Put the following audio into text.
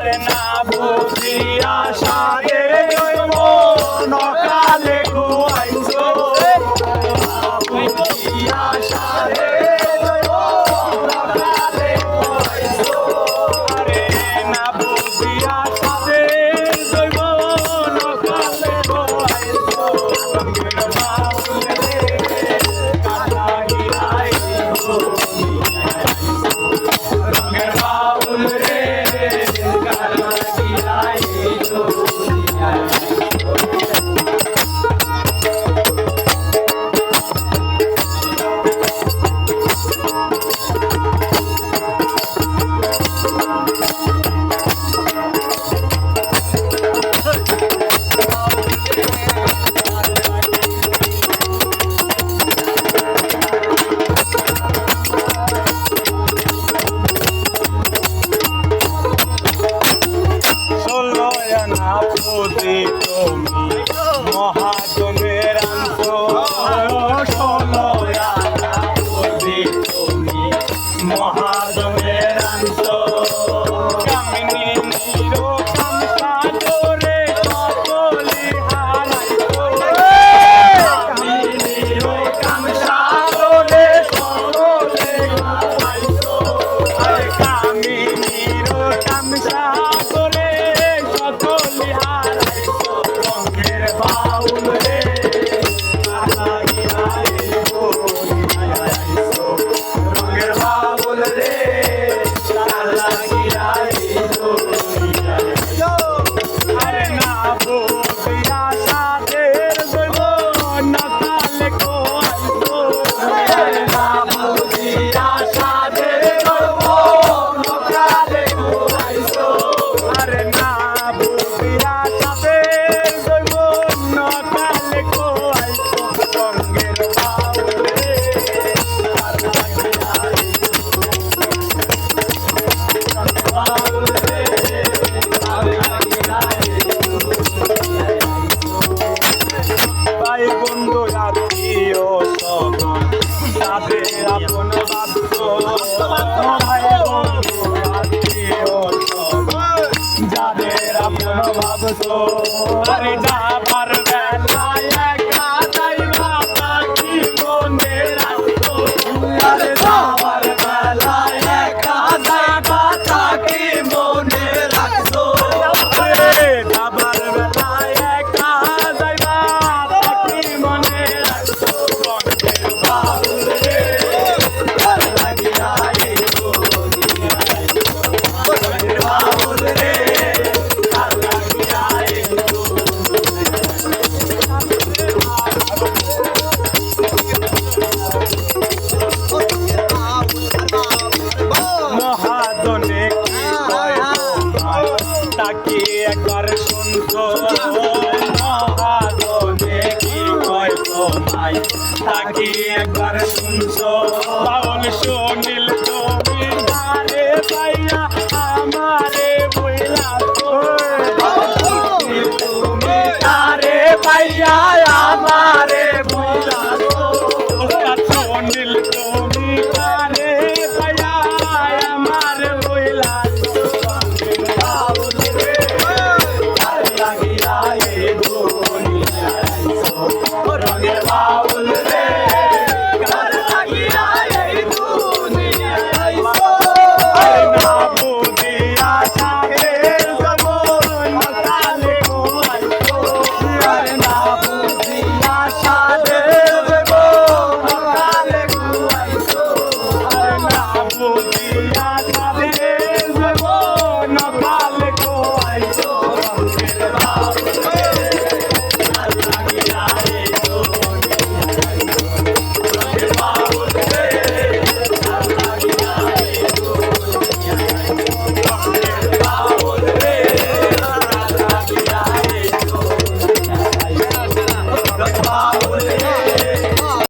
আরে না বুঝিয়া সাদের জৈব নকালে খুয়াইছো বুঝিয়া সাদের জৈব নকালে খুয়াইছো আরে না বুঝিয়া সাদের জৈব নকালে খুয়াইছো রঙের বাউল রে কালা গিরাই রঙের বাউল রে কালা গিরাই পুতি তুমি মহাজনের আন্ত ষোলয়া পুতি তুমি মহাজনের আন্ত কামিনী নিরো কামসা করে সকলি হারাইছো কামিনী নিরো কামসা করে সকলে হারাইছো আরে কামিনী নিরো কামসা করে সকলি হারাইছো রঙের বাউল রে কালা গিরাইছো রঙের বাউল রে কালা গিরাইছো আরে না বুঝিয়া সাদের জৈব নকালে খুয়াইছো আরে না বুঝিয়া সাদের জৈব নকালে খুয়াইছো আরে না বুঝিয়া সাদের জৈব নকালে খুয়াইছো রঙের বাউল রে কালা গিরাইছো বাউল রে কালা গিরাইছো ভাই বন্ধু আত্মীয় স্বজন তাদের আপন ভাবছো ভাই বন্ধু আত্মীয় স্বজন যাদের আপন ভাবছো আরে যাবার বেলায় একা যাইবা থাকি মনে রাখছো আরে যাবার বেলায় একা যাইবা থাকি মনে রাখছো আরে যাবার বেলায় একা যাইবা থাকি মনে রাখছো রঙের বাউল রে কালা গিরাইছো রঙের বাউল রে কালা গিরাইছো মহাজনে কি কয় তাকে একবার শুনছো মহাজনে কি কয় তোমায় তাকে একবার শুনছো বাউল শুনিল